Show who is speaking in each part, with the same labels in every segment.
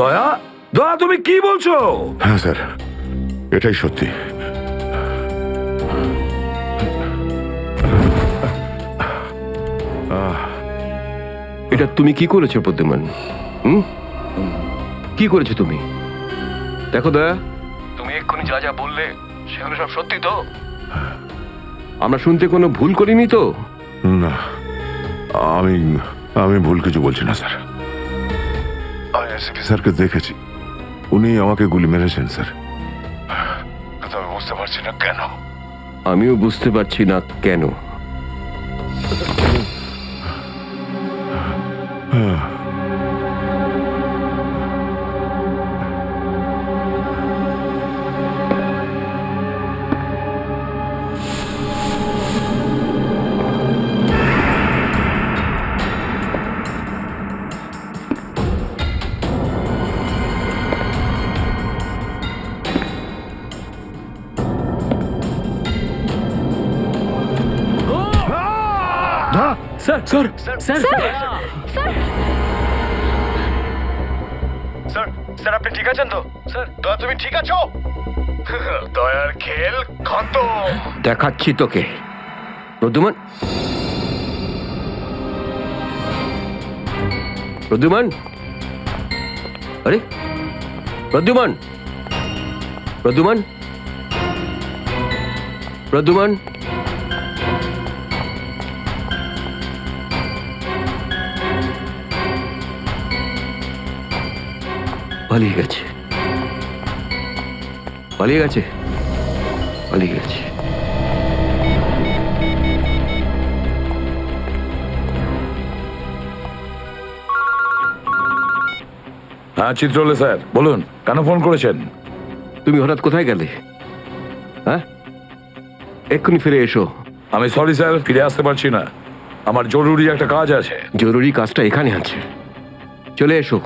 Speaker 1: দয়া, দয়া তুমি কি বলছো?
Speaker 2: হ্যাঁ স্যার, এটাই সত্যি।
Speaker 3: এটা তুমি কি করেছো প্রদ্যুমান? কি করেছো তুমি? দেখো দয়া, তুমি এক্ষুনি যা যা বললে সেগুলো সব সত্যি তো? আমরা শুনতে কোনো ভুল করিনি তো?
Speaker 2: না, আমি আমি ভুল কিছু বলছি না স্যার। আমি এসপি স্যারকে দেখেছি, উনি আমাকে গুলি মেরেছেন স্যার। কিন্তু আমি বুঝতে পারছি না কেন।
Speaker 3: আমিও বুঝতে পারছি না কেন।
Speaker 4: Sir sir sir
Speaker 3: sir, sir আপনি ঠিক আছেন তো? স্যার, দয়া তুমি ঠিক আছো? দয়ার খেল খতম। দেখাচ্ছি তোকে প্রদ্যুমান। প্রদ্যুমান, আরে প্রদ্যুমান, প্রদ্যুমান, প্রদ্যুমান। পালিয়ে গেছে, পালিয়ে গেছে, পালিয়ে গেছে।
Speaker 1: হ্যাঁ চিত্রলে স্যার, বলুন কেন ফোন করেছেন?
Speaker 3: তুমি হঠাৎ কোথায় গেলে? হ্যাঁ, এক্ষুনি ফিরে এসো।
Speaker 1: আমি সরি স্যার, ফিরে আসতে পারছি না, আমার জরুরি একটা কাজ আছে।
Speaker 3: জরুরি কাজটা এখানে আছে, চলে এসো।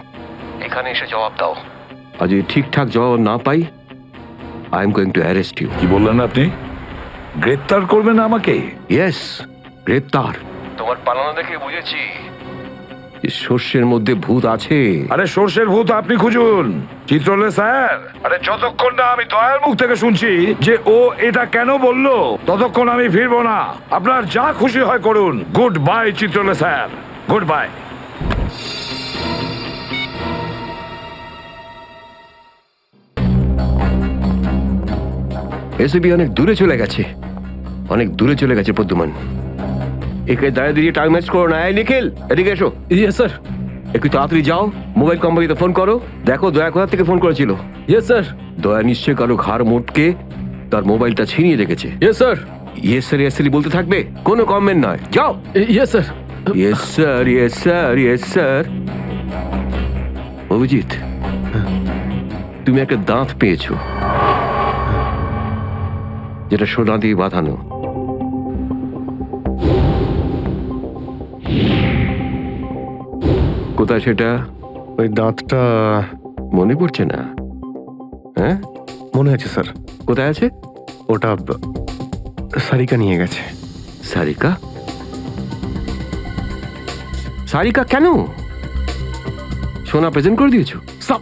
Speaker 3: এখানে এসে জবাব দাও। আর যদি ঠিকঠাক জবাব না পাই, I am going to arrest you.
Speaker 1: কি বললেন আপনি? গ্রেপ্তার করবেন আমাকে?
Speaker 3: ইয়েস, গ্রেপ্তার। তোমার পালানো দেখে বুঝেছি শস্যের মধ্যে ভূত আছে।
Speaker 1: আরে সর্ষের ভূত আপনি খুঁজুন চিত্রলে স্যার। আরে যতক্ষণ না আমি দয়ার মুখ থেকে শুনছি যে ও এটা কেন বললো, ততক্ষণ আমি ফিরবো না। আপনার যা খুশি হয় করুন। Good bye Chitrole sir, good bye.
Speaker 3: এসবি অনেক দূরে চলে গেছে, অনেক দূরে চলে গেছে প্রদ্যুমান। একে দাঁড়িয়ে দিয়ে টাইম ওয়েস্ট করো না। এই নিখিল, এদিকে এসো।
Speaker 4: Yes sir.
Speaker 3: একটু তাড়াতাড়ি যাও, মোবাইল কোম্পানিতে ফোন করো, দেখো দয়া কোথা থেকে ফোন করেছিল।
Speaker 4: Yes sir.
Speaker 3: দয়া নিশ্চয় কারো ঘাড় মোটকে তার মোবাইলটা ছিনিয়ে রেখেছে।
Speaker 4: Yes sir.
Speaker 3: Yes sir, yes sir বলতে থাকবে, কোনো কমেন্ট নয়। যাও।
Speaker 4: Yes sir.
Speaker 3: Yes sir, yes sir, yes sir. Abhijit, তুমি একটা দাঁত পেয়েছো, যেটা সোনা দিয়ে বাঁধানো। কোথায় সেটা?
Speaker 5: ওই দাঁতটা
Speaker 3: মনে পড়ছে না? হ্যাঁ,
Speaker 5: মনে আছে স্যার।
Speaker 3: কোথায় আছে?
Speaker 5: ওটা সারিকা নিয়ে গেছে।
Speaker 3: সারিকা? সারিকা কেন? সোনা প্রেজেন্ট করে দিয়েছো?
Speaker 5: সব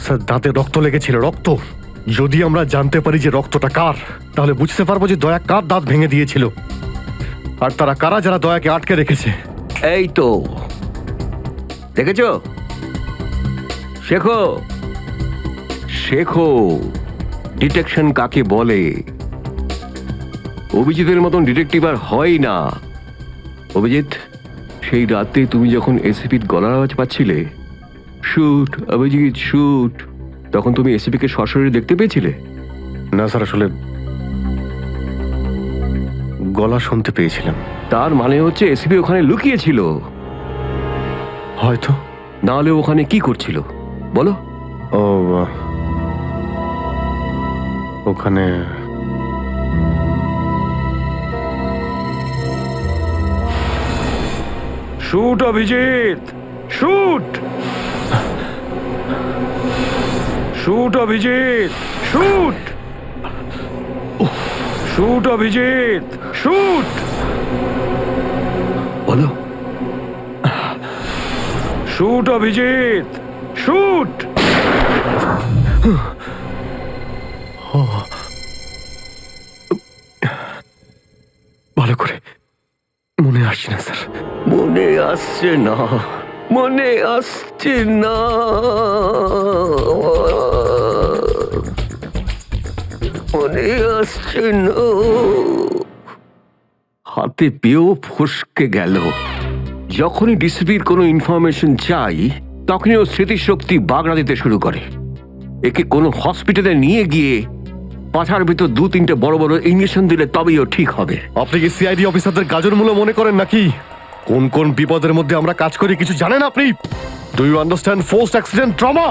Speaker 5: স্যার, দাঁতে রক্ত লেগেছিল, রক্ত। যদি আমরা জানতে পারি যে রক্তটা কার, তাহলে বুঝতে পারবো যে দয়া কার দাঁত ভেঙে দিয়েছিল, আর তারা কারা যারা দয়াকে আটকে রেখেছে।
Speaker 3: এই তো দেখেছো, শেখো, শেখো ডিটেকশন কাকে বলে। অভিজিতের মতন ডিটেকটিভ আর হয় না। অভিজিৎ, সেই রাতে তুমি যখন এসিপির গলার আওয়াজ পাচ্ছিলে, শুট অভিজিৎ শুট, তখন তুমি এসিপিকে সরাসরি দেখতে পেয়েছিলে?
Speaker 5: না স্যার, আসলে গলা শুনতে পেয়েছিলাম।
Speaker 3: তার মানে হচ্ছে এসিপি ওখানে লুকিয়েছিল।
Speaker 5: হয়তো।
Speaker 3: নাহলে ওখানে কি করছিল বলো?
Speaker 5: ও ওখানে
Speaker 1: shoot Abhijeet, shoot, shoot Abhijeet, shoot, shoot Abhijeet, shoot,
Speaker 3: বলো।
Speaker 1: Shoot Abhijeet, shoot.
Speaker 5: ভালো করে মনে আসছে না স্যার।
Speaker 3: মনে আসছে না, মনে আসছে না। মনে আসছে না। হাতে পেয়েও ফসকে গেল। যখনই ডিসিপির কোনো ইনফরমেশন চাই তখনই ও স্মৃতিশক্তি বাগড়া দিতে শুরু করে। একে কোনো হসপিটালে নিয়ে গিয়ে পাছার ভিতর 2-3টে বড় বড় ইঞ্জেকশন দিলে তবেই ও ঠিক হবে।
Speaker 5: আপনি কি সিআইডি অফিসারদের গাজর মূল্য মনে করেন নাকি? কোন কোন বিপদের মধ্যে আমরা কাজ করি কিছু জানেন আপনি? Do you understand forced accident trauma?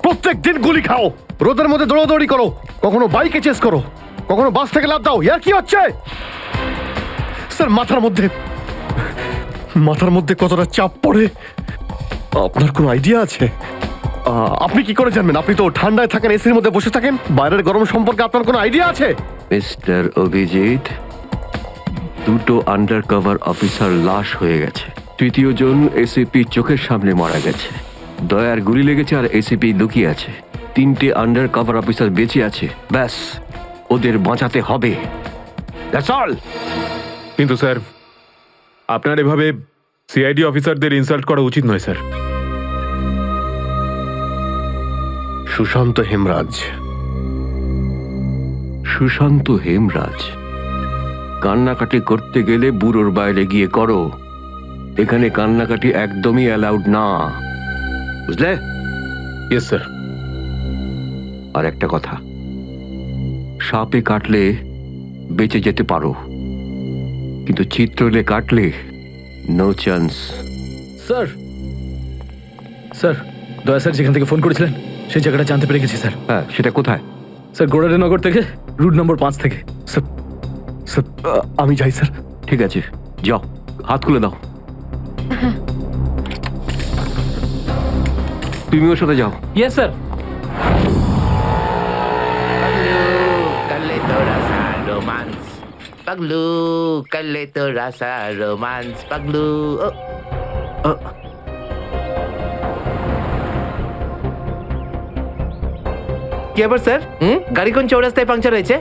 Speaker 5: প্রত্যেক দিন গুলি খাও, রোদের মধ্যে দৌড়াদৌড়ি করো, কখনো বাইকে চেস করো, কখনো বাস থেকে লাফ দাও। ইয়ার কি হচ্ছে স্যার? মাথার মধ্যে কতটা চাপ পড়ে আপনার কোনো আইডিয়া আছে? আপনি কি করে জানবেন? আপনি তো ঠান্ডায় থাকেন, এসির মধ্যে বসে থাকেন। বাইরের গরম সম্পর্কে আপনার কোনো আইডিয়া আছে?
Speaker 3: মিস্টার অভিজিৎ, 2টো আন্ডার কভার অফিসার লাশ হয়ে গেছে। 3য় জন এসিপি চোখের সামনে মারা গেছে। দয়ার গুলি লেগেছে আর এসিপি লুকিয়ে আছে। 3টে আন্ডার কভার অফিসার বেঁচে আছে। ব্যাস, ওদের বাঁচাতে হবে। That's all.
Speaker 6: কিন্তু স্যার, আপনার এভাবে সিআইডি অফিসারদের ইনসাল্ট করা উচিত নয় স্যার।
Speaker 5: সুশান্ত হেমরাজ।
Speaker 3: সুশান্ত হেমরাজ? কান্নাকাটি করতে গেলে বুড়োর বাইরে গিয়ে করো। এখানে কান্নাকাটি একদমই অ্যালাউড না, বুঝলে?
Speaker 6: Yes sir.
Speaker 3: আর একটা কথা, সাপে কাটলে বেঁচে যেতে পারো, কিন্তু চিত্রলে কাটলে নো চান্স।
Speaker 4: স্যার, স্যার, দয়া স্যার যেখান থেকে ফোন করেছিলেন সেই জায়গাটা জানতে পেরে গেছি স্যার।
Speaker 3: হ্যাঁ, সেটা কোথায়?
Speaker 4: স্যার, গোড়ারেনগর থেকে, রুট নম্বর 5 থেকে।
Speaker 5: স্যার, স্যার, আমি যাই স্যার।
Speaker 3: ঠিক আছে, যাও, হাত খুলে দাও। তুমি ওর সাথে যাও।
Speaker 4: Yes sir.
Speaker 7: Kale to rasa romance. Paglu, kale to rasa romance. Paglu. কি ব্যাপার স্যার? গাড়ি কোন চৌরাস্তায় পাংচার হয়েছে?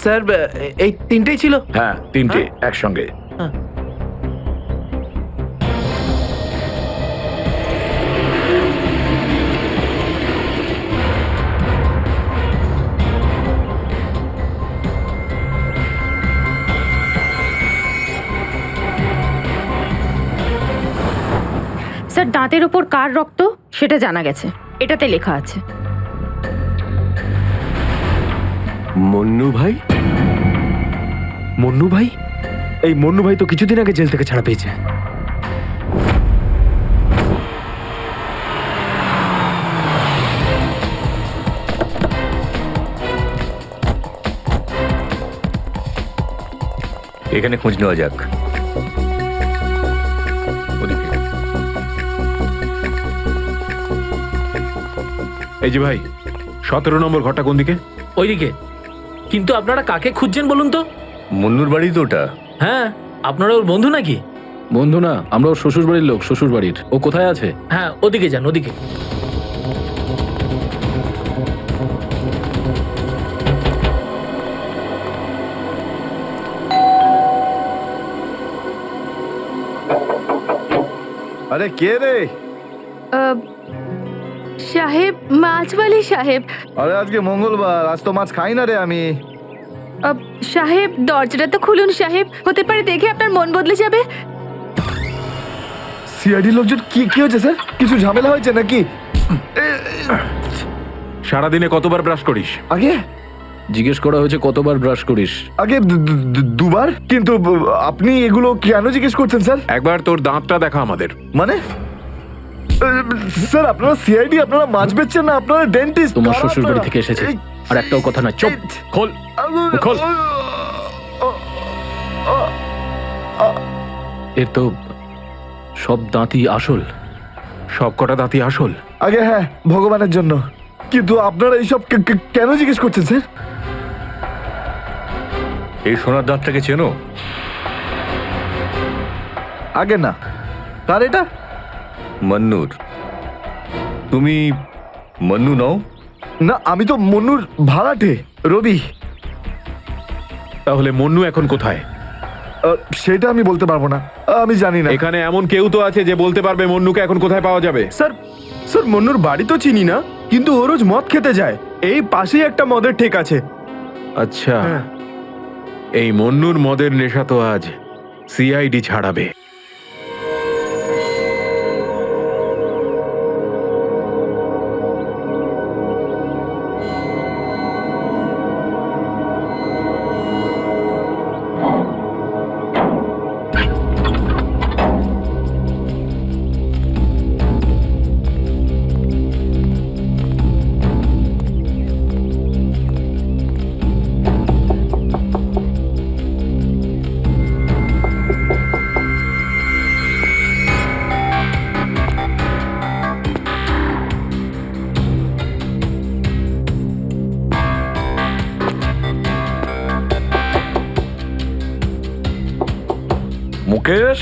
Speaker 7: স্যার, এই তিনটেই ছিল?
Speaker 1: হ্যাঁ, 3টে একসঙ্গে।
Speaker 8: স্যার, দাঁতের ওপর কার রক্ত সেটা জানা গেছে, এটাতে লেখা আছে।
Speaker 3: মন্নু ভাই?
Speaker 4: মন্নু ভাই? এই মন্নু ভাই তো কিছুদিন আগে জেল থেকে ছাড়া পেয়েছে।
Speaker 1: এখানে খোঁজ নেওয়া যাক।
Speaker 6: এই যে ভাই, 17 নম্বর ঘরটা কোন দিকে?
Speaker 4: ওইদিকে। কিন্তু আপনারা কাকে খুঁজছেন বলুন তো?
Speaker 1: মুন্নুর বাড়ি তো ওটা।
Speaker 4: হ্যাঁ, আপনারা ওর বন্ধু নাকি? বন্ধু না, আমরা ওর শ্বশুর বাড়ির লোক। শ্বশুর বাড়ির। ও কোথায় আছে? হ্যাঁ, ওদিকে যান, ওদিকে।
Speaker 9: আরে কে রে?
Speaker 8: সাহেব, মাছওয়ালি সাহেব।
Speaker 9: আরে আজকে মঙ্গলবার, আজ তো মাছ খাই না রে আমি।
Speaker 8: সাহেব দরজাটা তো খুলুন সাহেব, হতে পারে দেখে আপনার মন বদলে যাবে।
Speaker 9: সিআইডি লোকজন কি কি হয়েছে স্যার? কিছু ঝামেলা হয়েছে নাকি?
Speaker 6: সারাদিনে কতবার ব্রাশ করিস?
Speaker 9: আগে
Speaker 4: জিজ্ঞেস করা হয়েছে কতবার ব্রাশ করিস।
Speaker 9: আগে দুবার, কিন্তু আপনি এগুলো কেন জিজ্ঞেস করছেন স্যার?
Speaker 6: একবার তোর দাঁতটা দেখা আমাদের।
Speaker 9: মানে স্যার আপনারা সিআইডি, আপনারা মাছ বেচছেন না, আপনারা ডেন্টিস্ট?
Speaker 4: তোমার শ্বশুর বাড়ি থেকে এসেছে, আর একটাও কথা না। চুপ, খোল খোল। এর তো সব দাঁতই আসল।
Speaker 6: সব কটা দাঁতই আসল?
Speaker 9: আগে হ্যাঁ, ভগবানের জন্য। কিন্তু আপনারা এইসব কেন জিজ্ঞেস করছেন স্যার?
Speaker 5: এই সোনার দাঁতটাকে চেনো?
Speaker 9: আগে না। কার এটা?
Speaker 5: মন্নুর। তুমি মন্নু নও?
Speaker 9: না, আমি তো মন্নুর ভাড়াটে, রবি।
Speaker 6: তাহলে মন্নু এখন কোথায়?
Speaker 9: সেটা আমি বলতে পারবো না, আমি জানি না।
Speaker 6: এখানে এমন কেউ তো আছে যে বলতে পারবে মন্নুকে এখন কোথায় পাওয়া যাবে?
Speaker 10: স্যার স্যার মন্নুর বাড়ি তো চিনি না, কিন্তু ও রোজ মদ খেতে যায়। এই পাশেই একটা মদের ঠেক আছে।
Speaker 6: আচ্ছা, এই মন্নুর মদের নেশা তো আজ সিআইডি ছাড়াবে।
Speaker 1: মুকেশ,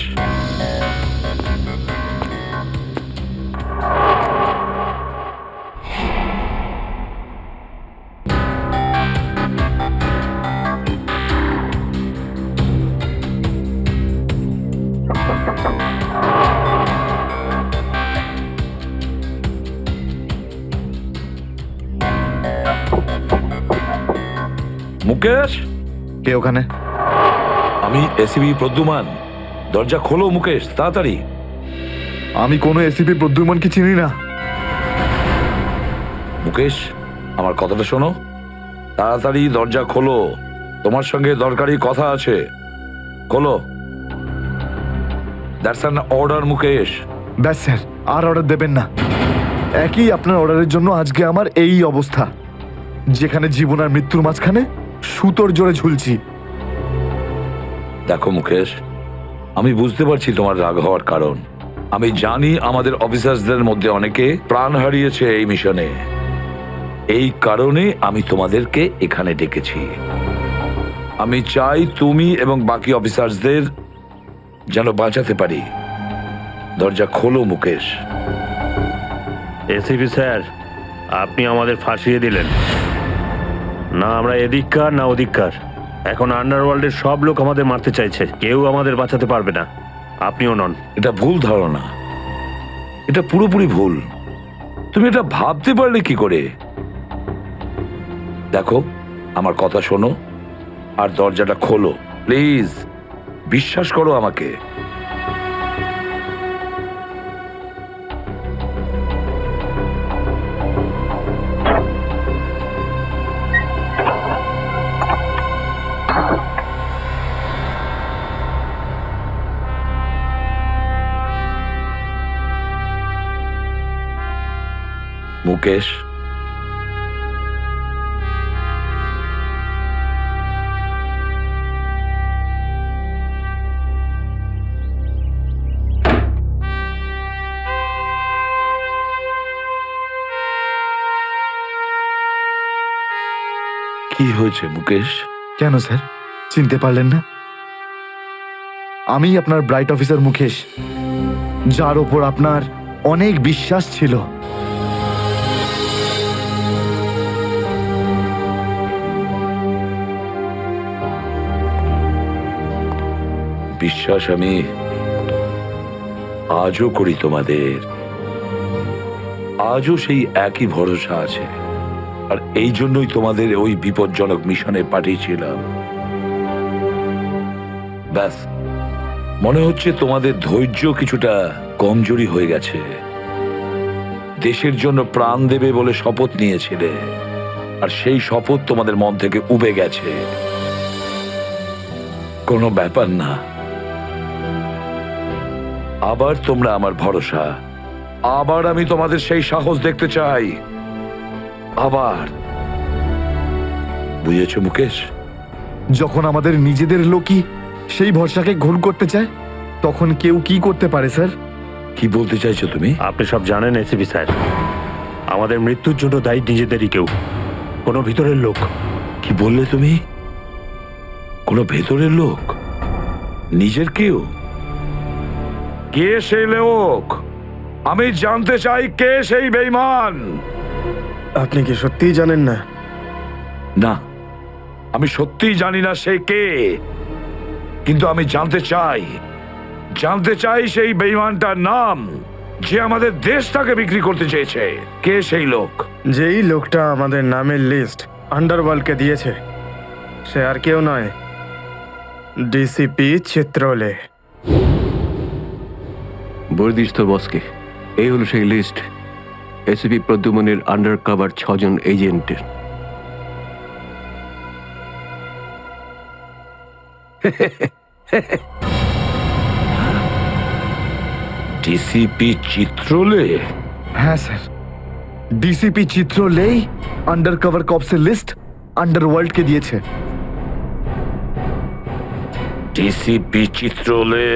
Speaker 1: মুকেশ,
Speaker 9: কে ওখানে?
Speaker 1: আমি এসিবি প্রদ্যুমান। দরজা খোলো মুকেশ, তাড়াতাড়ি।
Speaker 9: আমি কোনো এসিপি প্রদ্যুমনকে চিনি না।
Speaker 1: মুকেশ, আমার কথাটা শোনো, তাড়াতাড়ি দরজা খোলো, তোমার সঙ্গে দরকারি কথা আছে। খোলো। That's an order Mukesh.
Speaker 9: ব্যাস স্যার, আর অর্ডার দেবেন না। একই আপনার অর্ডারের জন্য আজকে আমার এই অবস্থা, যেখানে জীবন আর মৃত্যুর মাঝখানে সুতোর জোরে ঝুলছি।
Speaker 1: দেখো মুকেশ, আমি বুঝতে পারছি তোমার রাগ হওয়ার কারণ। আমি জানি আমাদের অফিসার্সদের মধ্যে অনেকে প্রাণ হারিয়েছে এই মিশনে। এই কারণে আমি তোমাদেরকে এখানে ডেকেছি। আমি চাই তুমি এবং বাকি অফিসার্সদের যেন বাঁচাতে পারি। দরজা খোলো মুকেশ।
Speaker 11: এসিপি স্যার, আপনি আমাদের ফাঁসিয়ে দিলেন। না আমরা এদিককার না ওদিককার। এখন আন্ডারওয়ার্ল্ডের সব লোক আমাদের মারতে চাইছে, কেউ আমাদের বাঁচাতে পারবে না, আপনিও নন।
Speaker 1: এটা ভুল ধারণা, এটা পুরোপুরি ভুল। তুমি এটা ভাবতে পারলে কি করে? দেখো, আমার কথা শোনো আর দরজাটা খোলো প্লিজ। বিশ্বাস করো আমাকে। মুকেশ, কি হয়েছে মুকেশ?
Speaker 9: কেন স্যার, চিনতে পারলেন না? আমি আপনার ব্রাইট অফিসার মুকেশ, যার ওপর আপনার অনেক বিশ্বাস ছিল।
Speaker 1: বিশ্বাস আমি আজও করি তোমাদের। আজও সেই একই ভরসা আছে। আর এই জন্যই তোমাদের ওই বিপজ্জনক মিশনে পাঠিয়েছিলাম। ব্যাস, মনে হচ্ছে তোমাদের ধৈর্য কিছুটা কমজোরি হয়ে গেছে। দেশের জন্য প্রাণ দেবে বলে শপথ নিয়েছিলে, আর সেই শপথ তোমাদের মন থেকে উবে গেছে। কোনো ব্যাপার না, আবার তোমরা আমার ভরসা, আবার আমি তোমাদের সেই সাহস দেখতে চাই। আবার, বুঝেছো মুকেশ?
Speaker 9: যখন আমাদের নিজেদের লোকই সেই ভরসাকে ঘোর করতে চায়, তখন কেউ কি করতে পারে স্যার?
Speaker 1: কি বলতে চাইছো তুমি?
Speaker 11: আপনি সব জানেন এসিপি স্যার, আমাদের মৃত্যুর জন্য দায়ী নিজেদেরই কেউ, কোনো ভিতরের লোক।
Speaker 1: কি বললে তুমি? কোনো ভেতরের লোক? নিজের কেউ? কে সেই লোক? আমি জানতে চাই কে সেই বেঈমান।
Speaker 10: আপনি কি সত্যিই জানেন না?
Speaker 1: না, আমি সত্যিই জানি না সে কে, কিন্তু আমি জানতে চাই সেই বেঈমানটার নাম, যে আমাদের দেশটাকে বিক্রি করতে চেয়েছে। কে সেই লোক?
Speaker 10: যেই লোকটা আমাদের নামের লিস্ট আন্ডারওয়ার্ল্ডকে দিয়েছে, সে আর কেউ নয়, ডিসিপি চিত্রলে।
Speaker 3: বলে দিস তোর বসকে, এই হলো সেই লিস্ট এসিপি প্রদ্যুমনের আন্ডার কভার 6 জন এজেন্টের।
Speaker 1: ডিসিপি চিত্রলে?
Speaker 9: হ্যাঁ স্যার, ডিসিপি চিত্রলেই আন্ডার কভার কপসের লিস্ট আন্ডারওয়ার্ল্ডকে দিয়েছে।
Speaker 1: ডিসিপি চিত্রলে?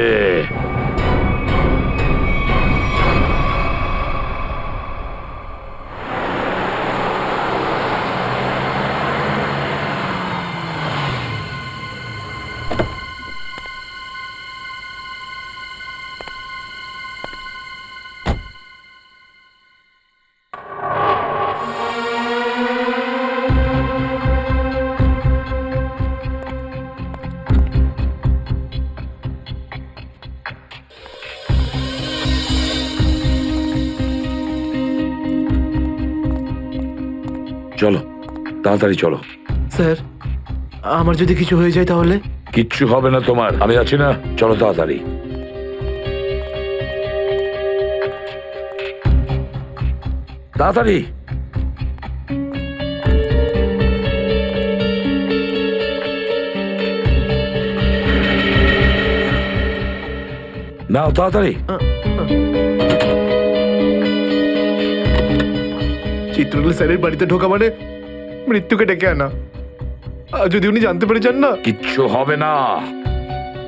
Speaker 1: চলো, তাড়াতাড়ি চলো।
Speaker 10: স্যার, আমার যদি কিছু হয়ে যায় তাহলে?
Speaker 1: কিচ্ছু হবে না তোমার, আমি আছি না। চলো তাড়াতাড়ি। তাড়াতাড়ি। নাও তাড়াতাড়ি।
Speaker 10: চিত্রলে স্যারের বাড়িতে ঢোকা মানে মৃত্যুকে ডেকে আনা। আর যদি উনি জানতে পেরে যান না?
Speaker 1: কিচ্ছু হবে না,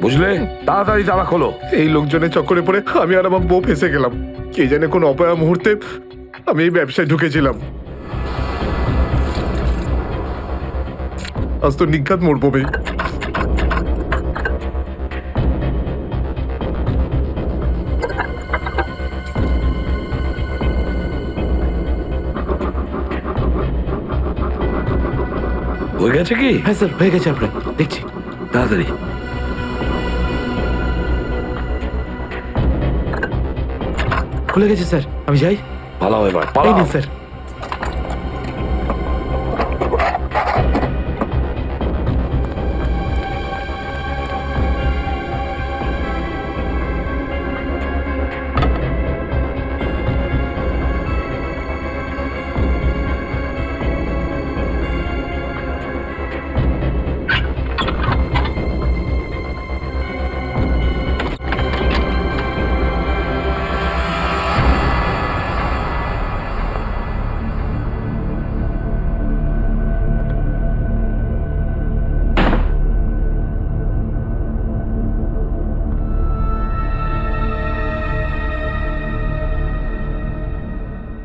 Speaker 1: বুঝলে? তাড়াতাড়ি তালা খোলো।
Speaker 10: এই লোকজনের চক্করে পড়ে আমি আর আমার বউ ফেসে গেলাম। কে জানে কোন অপয়া মুহূর্তে আমি এই ব্যবসায় ঢুকেছিলাম। আজ তো নিঘাত মোড় পড়বে।
Speaker 1: হয়ে গেছে কি?
Speaker 10: হ্যাঁ স্যার, হয়ে গেছে, আপনার দেখছি।
Speaker 1: তাড়াতাড়ি।
Speaker 10: খুলে গেছে স্যার, আমি যাই।
Speaker 1: পালাও এবার,
Speaker 10: এই
Speaker 1: পালাও।
Speaker 10: নিন স্যার।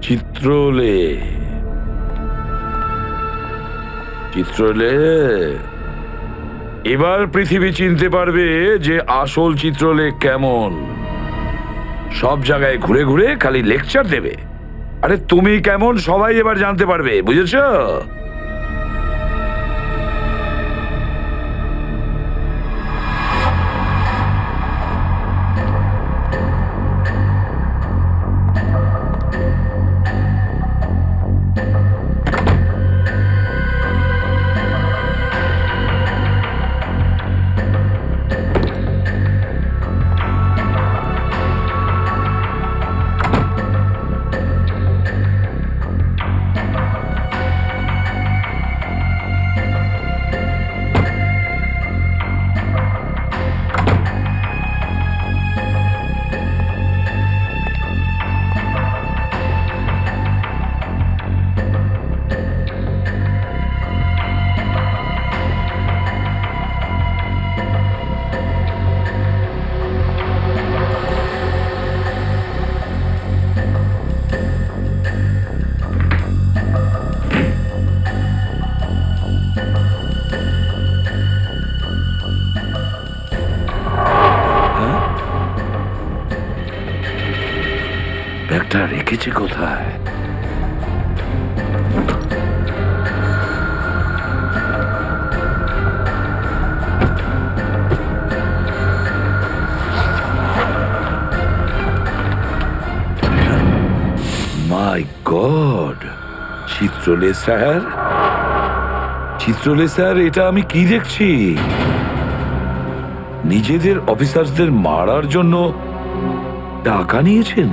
Speaker 1: চিত্রলে, চিত্রলে, এবার পৃথিবী চিনতে পারবে যে আসল চিত্রলে কেমন। সব জায়গায় ঘুরে ঘুরে খালি লেকচার দেবে। আরে তুমি কেমন সবাই এবার জানতে পারবে, বুঝেছো? ব্যাগটা রেখেছে কোথায়? মাই গড, চিত্রলে স্যার, চিত্রলে স্যার, এটা আমি কি দেখছি? নিজেদের অফিসারদের মারার জন্য টাকা নিয়েছেন?